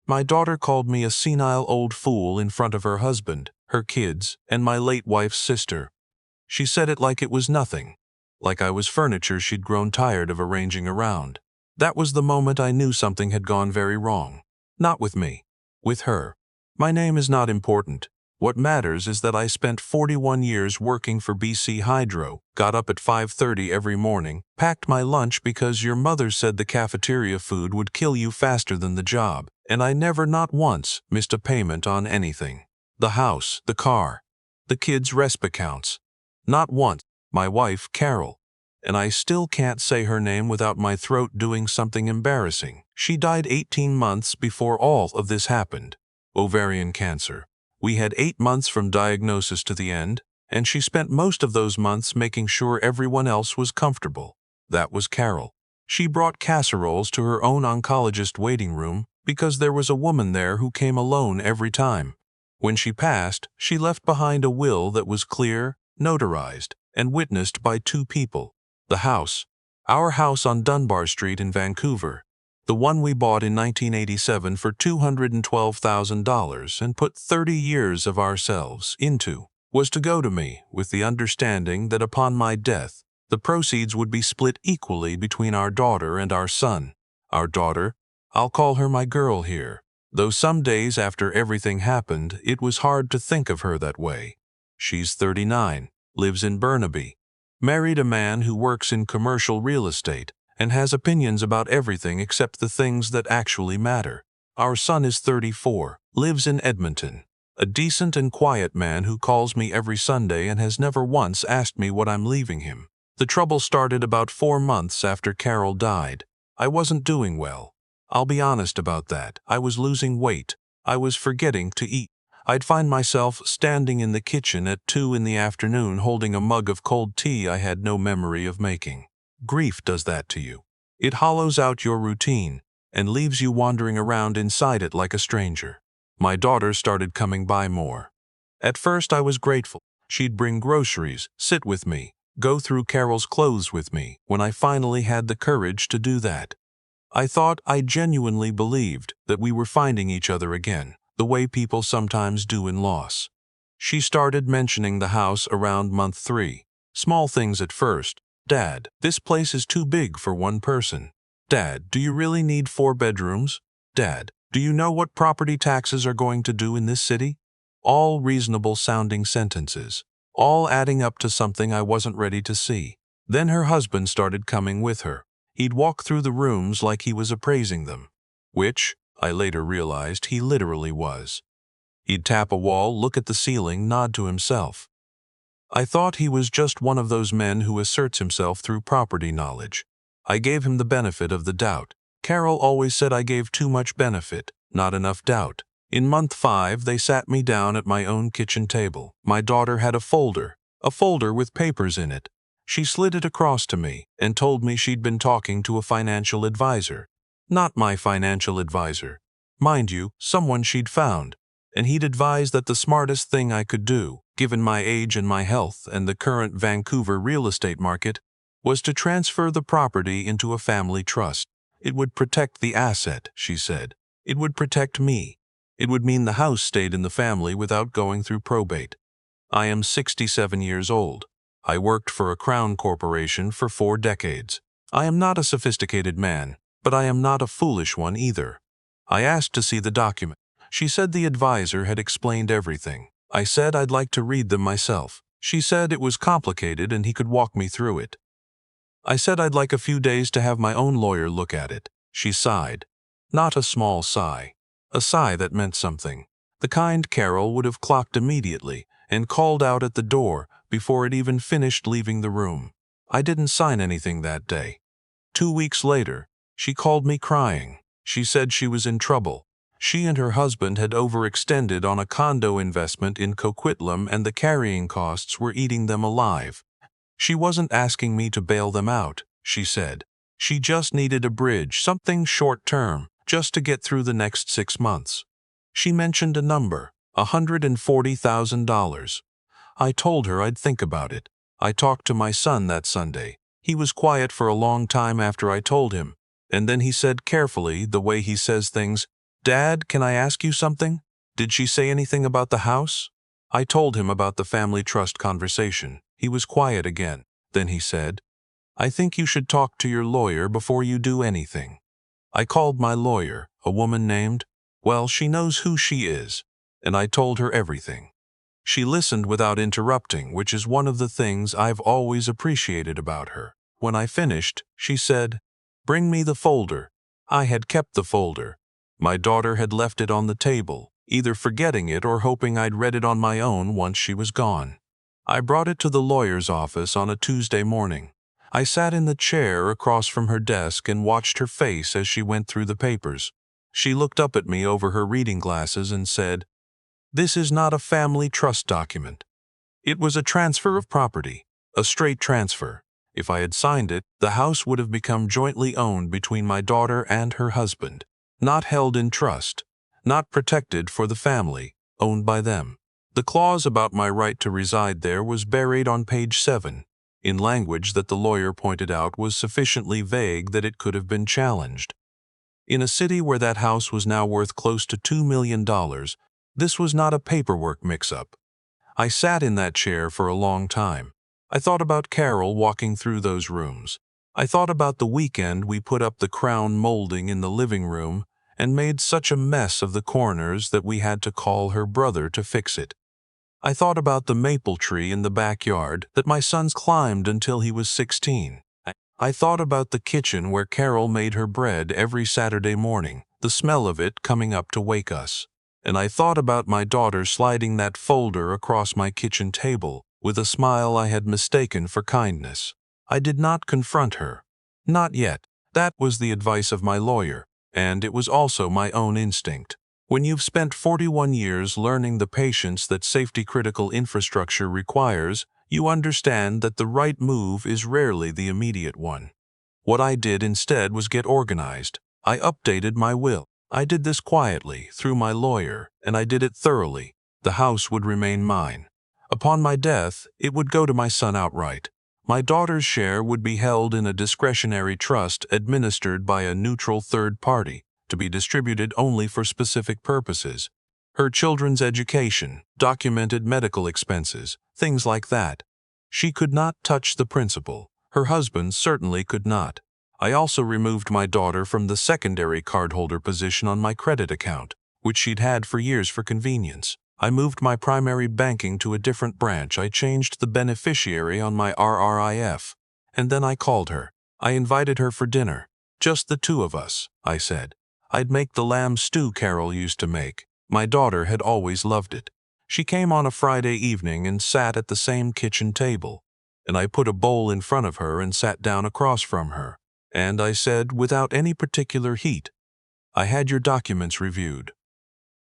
My daughter called me a senile old fool in front of her husband, her kids, and my late wife's sister. She said it like it was nothing, like I was furniture she'd grown tired of arranging around. That was the moment I knew something had gone very wrong. Not with me. With her. My name is not important. What matters is that I spent 41 years working for BC Hydro, got up at 5:30 every morning, packed my lunch because your mother said the cafeteria food would kill you faster than the job, and I never not once missed a payment on anything. The house, the car, the kids' RESP accounts. Not once. My wife, Carol. And I still can't say her name without my throat doing something embarrassing. She died 18 months before all of this happened. Ovarian cancer. We had 8 months from diagnosis to the end, and she spent most of those months making sure everyone else was comfortable. That was Carol. She brought casseroles to her own oncologist waiting room because there was a woman there who came alone every time. When she passed, she left behind a will that was clear, notarized, and witnessed by 2 people. The house. Our house on Dunbar Street in Vancouver. The one we bought in 1987 for $212,000 and put 30 years of ourselves into, was to go to me with the understanding that upon my death, the proceeds would be split equally between our daughter and our son. Our daughter, I'll call her my girl here, though some days after everything happened, it was hard to think of her that way. She's 39, lives in Burnaby, married a man who works in commercial real estate, and has opinions about everything except the things that actually matter. Our son is 34, lives in Edmonton, a decent and quiet man who calls me every Sunday and has never once asked me what I'm leaving him. The trouble started about 4 months after Carol died. I wasn't doing well. I'll be honest about that. I was losing weight. I was forgetting to eat. I'd find myself standing in the kitchen at 2 in the afternoon holding a mug of cold tea I had no memory of making. Grief does that to you. It hollows out your routine and leaves you wandering around inside it like a stranger. My daughter started coming by more. At first I was grateful. She'd bring groceries, sit with me, go through Carol's clothes with me when I finally had the courage to do that. I thought, I genuinely believed that we were finding each other again, the way people sometimes do in loss. She started mentioning the house around month 3. Small things at first. Dad, this place is too big for one person. Dad, do you really need 4 bedrooms? Dad, do you know what property taxes are going to do in this city? All reasonable-sounding sentences, all adding up to something I wasn't ready to see. Then her husband started coming with her. He'd walk through the rooms like he was appraising them, which, I later realized, he literally was. He'd tap a wall, look at the ceiling, nod to himself. I thought he was just one of those men who asserts himself through property knowledge. I gave him the benefit of the doubt. Carol always said I gave too much benefit, not enough doubt. In month 5, they sat me down at my own kitchen table. My daughter had a folder with papers in it. She slid it across to me and told me she'd been talking to a financial advisor. Not my financial advisor. Mind you, someone she'd found. And he'd advised that the smartest thing I could do, given my age and my health and the current Vancouver real estate market, was to transfer the property into a family trust. It would protect the asset, she said. It would protect me. It would mean the house stayed in the family without going through probate. I am 67 years old. I worked for a crown corporation for 4 decades. I am not a sophisticated man, but I am not a foolish one either. I asked to see the document. She said the advisor had explained everything. I said I'd like to read them myself. She said it was complicated and he could walk me through it. I said I'd like a few days to have my own lawyer look at it. She sighed. Not a small sigh. A sigh that meant something. The kind Carol would have clocked immediately and called out at the door before it even finished leaving the room. I didn't sign anything that day. 2 weeks later, she called me crying. She said she was in trouble. She and her husband had overextended on a condo investment in Coquitlam and the carrying costs were eating them alive. She wasn't asking me to bail them out, she said. She just needed a bridge, something short-term, just to get through the next 6 months. She mentioned a number, $140,000. I told her I'd think about it. I talked to my son that Sunday. He was quiet for a long time after I told him, and then he said carefully, the way he says things, "Dad, can I ask you something? Did she say anything about the house?" I told him about the family trust conversation. He was quiet again. Then he said, "I think you should talk to your lawyer before you do anything." I called my lawyer, a woman named, well, she knows who she is, and I told her everything. She listened without interrupting, which is one of the things I've always appreciated about her. When I finished, she said, "Bring me the folder." I had kept the folder. My daughter had left it on the table, either forgetting it or hoping I'd read it on my own once she was gone. I brought it to the lawyer's office on a Tuesday morning. I sat in the chair across from her desk and watched her face as she went through the papers. She looked up at me over her reading glasses and said, "This is not a family trust document. It was a transfer of property, a straight transfer. If I had signed it, the house would have become jointly owned between my daughter and her husband, not held in trust, not protected for the family, owned by them." The clause about my right to reside there was buried on page 7, in language that the lawyer pointed out was sufficiently vague that it could have been challenged. In a city where that house was now worth close to $2 million, this was not a paperwork mix-up. I sat in that chair for a long time. I thought about Carol walking through those rooms. I thought about the weekend we put up the crown molding in the living room and made such a mess of the corners that we had to call her brother to fix it. I thought about the maple tree in the backyard that my sons climbed until he was 16. I thought about the kitchen where Carol made her bread every Saturday morning, the smell of it coming up to wake us. And I thought about my daughter sliding that folder across my kitchen table with a smile I had mistaken for kindness. I did not confront her. Not yet. That was the advice of my lawyer, and it was also my own instinct. When you've spent 41 years learning the patience that safety-critical infrastructure requires, you understand that the right move is rarely the immediate one. What I did instead was get organized. I updated my will. I did this quietly, through my lawyer, and I did it thoroughly. The house would remain mine. Upon my death, it would go to my son outright. My daughter's share would be held in a discretionary trust administered by a neutral third party, to be distributed only for specific purposes. Her children's education, documented medical expenses, things like that. She could not touch the principal. Her husband certainly could not. I also removed my daughter from the secondary cardholder position on my credit account, which she'd had for years for convenience. I moved my primary banking to a different branch. I changed the beneficiary on my RRIF. And then I called her. I invited her for dinner. Just the two of us, I said. I'd make the lamb stew Carol used to make. My daughter had always loved it. She came on a Friday evening and sat at the same kitchen table, and I put a bowl in front of her and sat down across from her. And I said, without any particular heat, "I had your documents reviewed."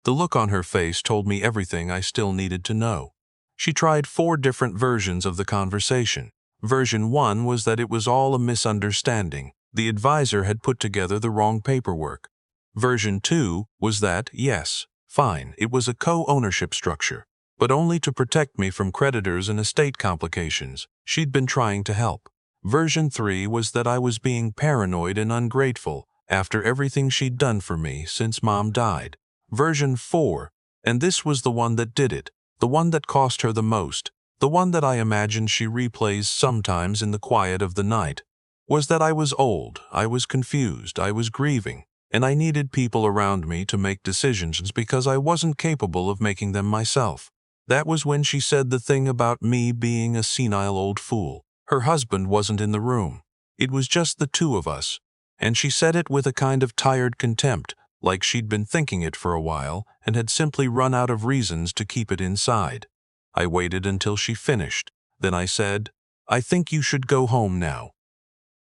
The look on her face told me everything I still needed to know. She tried 4 different versions of the conversation. Version 1 was that it was all a misunderstanding. The advisor had put together the wrong paperwork. Version 2 was that, yes, fine, it was a co-ownership structure, but only to protect me from creditors and estate complications. She'd been trying to help. Version 3 was that I was being paranoid and ungrateful after everything she'd done for me since Mom died. Version 4, and this was the one that did it, the one that cost her the most, the one that I imagine she replays sometimes in the quiet of the night, was that I was old, I was confused, I was grieving, and I needed people around me to make decisions because I wasn't capable of making them myself. That was when she said the thing about me being a senile old fool. Her husband wasn't in the room. It was just the two of us, and she said it with a kind of tired contempt, like she'd been thinking it for a while and had simply run out of reasons to keep it inside. I waited until she finished. Then I said, "I think you should go home now."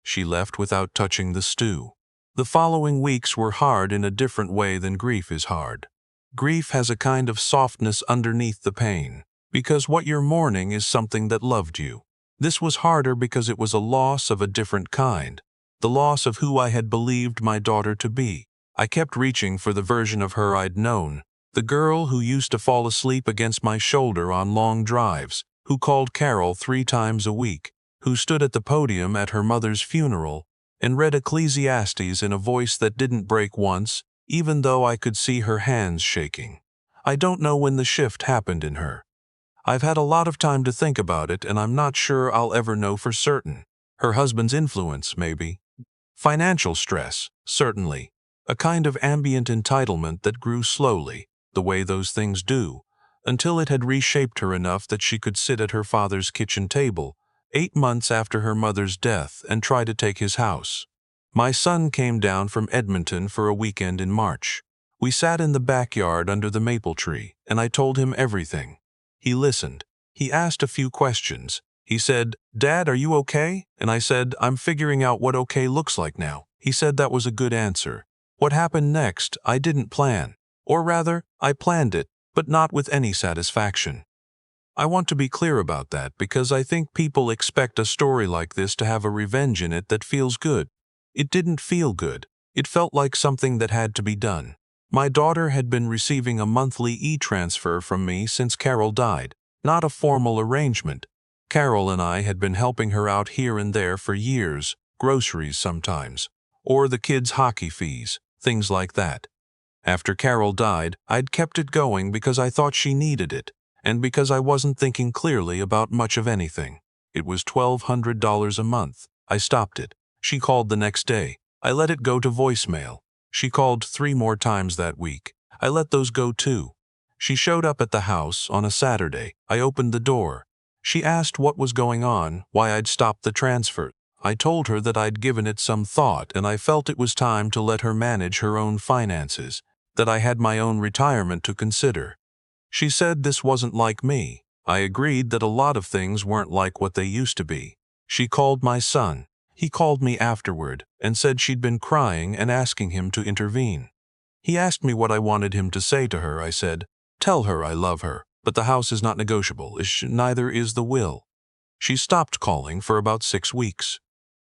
She left without touching the stew. The following weeks were hard in a different way than grief is hard. Grief has a kind of softness underneath the pain, because what you're mourning is something that loved you. This was harder because it was a loss of a different kind, the loss of who I had believed my daughter to be. I kept reaching for the version of her I'd known, the girl who used to fall asleep against my shoulder on long drives, who called Carol 3 times a week, who stood at the podium at her mother's funeral and read Ecclesiastes in a voice that didn't break once, even though I could see her hands shaking. I don't know when the shift happened in her. I've had a lot of time to think about it, and I'm not sure I'll ever know for certain. Her husband's influence, maybe. Financial stress, certainly. A kind of ambient entitlement that grew slowly, the way those things do, until it had reshaped her enough that she could sit at her father's kitchen table, 8 months after her mother's death, and try to take his house. My son came down from Edmonton for a weekend in March. We sat in the backyard under the maple tree, and I told him everything. He listened. He asked a few questions. He said, "Dad, are you okay?" And I said, "I'm figuring out what okay looks like now." He said that was a good answer. What happened next, I didn't plan. Or rather, I planned it, but not with any satisfaction. I want to be clear about that because I think people expect a story like this to have a revenge in it that feels good. It didn't feel good. It felt like something that had to be done. My daughter had been receiving a monthly e-transfer from me since Carol died, not a formal arrangement. Carol and I had been helping her out here and there for years, groceries sometimes, or the kids' hockey fees, things like that. After Carol died, I'd kept it going because I thought she needed it, and because I wasn't thinking clearly about much of anything. It was $1,200 a month. I stopped it. She called the next day. I let it go to voicemail. She called 3 more times that week. I let those go too. She showed up at the house on a Saturday. I opened the door. She asked what was going on, why I'd stopped the transfer. I told her that I'd given it some thought and I felt it was time to let her manage her own finances, that I had my own retirement to consider. She said this wasn't like me. I agreed that a lot of things weren't like what they used to be. She called my son. He called me afterward and said she'd been crying and asking him to intervene. He asked me what I wanted him to say to her. I said, "Tell her I love her, but the house is not negotiable, neither is the will." She stopped calling for about 6 weeks.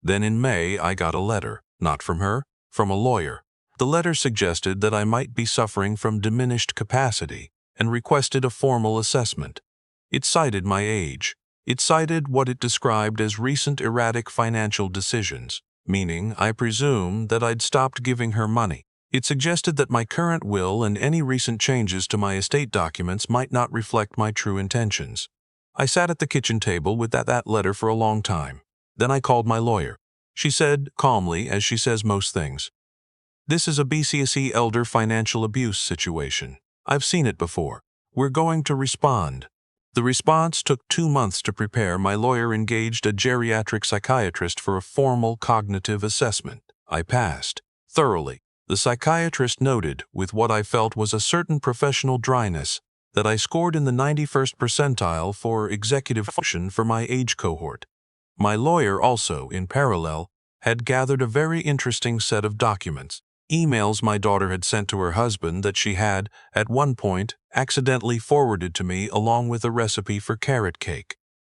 Then in May I got a letter, not from her, from a lawyer. The letter suggested that I might be suffering from diminished capacity and requested a formal assessment. It cited my age. It cited what it described as recent erratic financial decisions, meaning, I presume, that I'd stopped giving her money. It suggested that my current will and any recent changes to my estate documents might not reflect my true intentions. I sat at the kitchen table with that letter for a long time. Then I called my lawyer. She said, calmly, as she says most things, "This is a BCSE elder financial abuse situation. I've seen it before. We're going to respond." The response took 2 months to prepare. My lawyer engaged a geriatric psychiatrist for a formal cognitive assessment. I passed. Thoroughly. The psychiatrist noted, with what I felt was a certain professional dryness, that I scored in the 91st percentile for executive function for my age cohort. My lawyer also, in parallel, had gathered a very interesting set of documents. Emails my daughter had sent to her husband that she had, at one point, accidentally forwarded to me along with a recipe for carrot cake,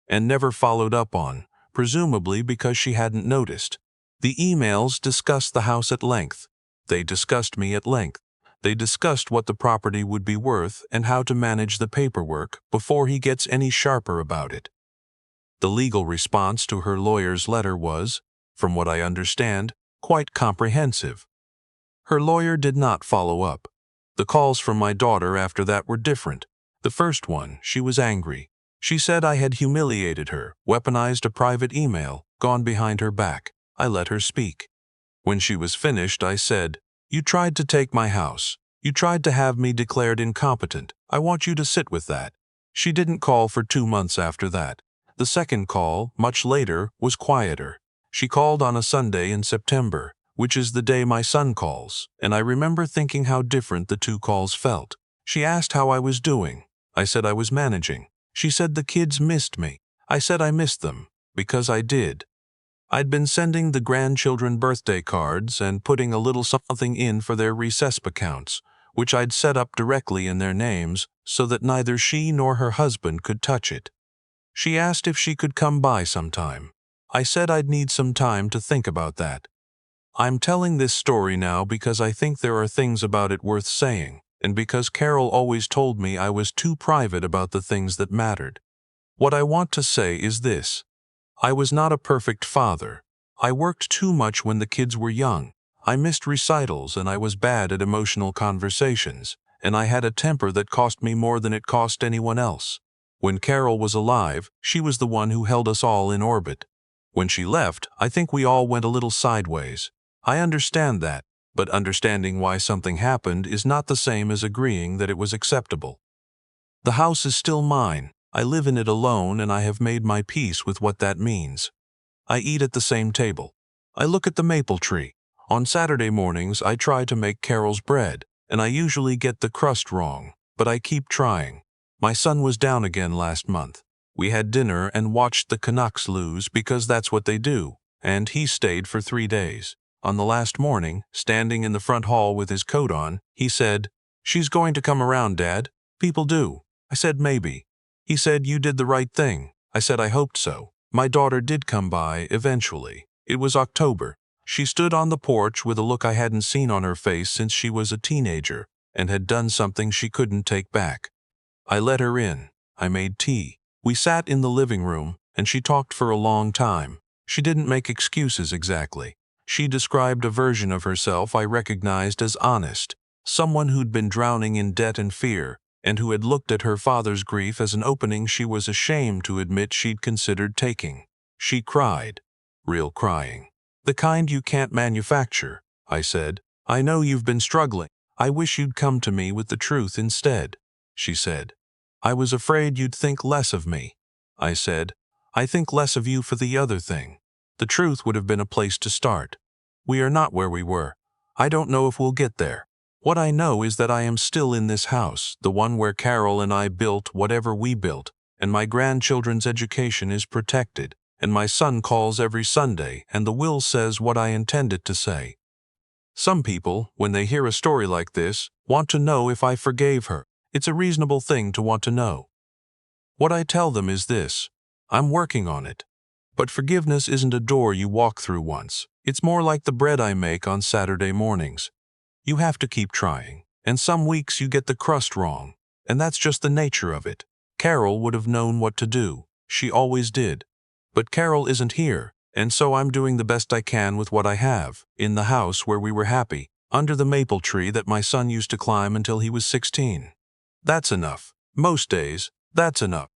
and never followed up on, presumably because she hadn't noticed. The emails discussed the house at length. They discussed me at length. They discussed what the property would be worth and how to manage the paperwork before he gets any sharper about it. The legal response to her lawyer's letter was, from what I understand, quite comprehensive. Her lawyer did not follow up. The calls from my daughter after that were different. The first one, she was angry. She said I had humiliated her, weaponized a private email, gone behind her back. I let her speak. When she was finished, I said, "You tried to take my house. You tried to have me declared incompetent. I want you to sit with that." She didn't call for 2 months after that. The second call, much later, was quieter. She called on a Sunday in September, which is the day my son calls, and I remember thinking how different the 2 calls felt. She asked how I was doing. I said I was managing. She said the kids missed me. I said I missed them, because I did. I'd been sending the grandchildren birthday cards and putting a little something in for their recesp accounts, which I'd set up directly in their names so that neither she nor her husband could touch it. She asked if she could come by sometime. I said I'd need some time to think about that. I'm telling this story now because I think there are things about it worth saying, and because Carol always told me I was too private about the things that mattered. What I want to say is this. I was not a perfect father. I worked too much when the kids were young. I missed recitals and I was bad at emotional conversations, and I had a temper that cost me more than it cost anyone else. When Carol was alive, she was the one who held us all in orbit. When she left, I think we all went a little sideways. I understand that, but understanding why something happened is not the same as agreeing that it was acceptable. The house is still mine. I live in it alone and I have made my peace with what that means. I eat at the same table. I look at the maple tree. On Saturday mornings, I try to make Carol's bread, and I usually get the crust wrong, but I keep trying. My son was down again last month. We had dinner and watched the Canucks lose because that's what they do, and he stayed for 3 days. On the last morning, standing in the front hall with his coat on, he said, "She's going to come around, Dad. People do." I said, "Maybe." He said, "You did the right thing." I said, "I hoped so." My daughter did come by eventually. It was October. She stood on the porch with a look I hadn't seen on her face since she was a teenager and had done something she couldn't take back. I let her in. I made tea. We sat in the living room, and she talked for a long time. She didn't make excuses exactly. She described a version of herself I recognized as honest, someone who'd been drowning in debt and fear, and who had looked at her father's grief as an opening she was ashamed to admit she'd considered taking. She cried. Real crying. The kind you can't manufacture, I said. I know you've been struggling. I wish you'd come to me with the truth instead, she said. I was afraid you'd think less of me, I said. I think less of you for the other thing. The truth would have been a place to start. We are not where we were. I don't know if we'll get there. What I know is that I am still in this house, the one where Carol and I built whatever we built, and my grandchildren's education is protected, and my son calls every Sunday, and the will says what I intend it to say. Some people, when they hear a story like this, want to know if I forgave her. It's a reasonable thing to want to know. What I tell them is this: I'm working on it. But forgiveness isn't a door you walk through once. It's more like the bread I make on Saturday mornings. You have to keep trying, and some weeks you get the crust wrong, and that's just the nature of it. Carol would have known what to do. She always did. But Carol isn't here, and so I'm doing the best I can with what I have, in the house where we were happy, under the maple tree that my son used to climb until he was 16. That's enough. Most days, that's enough.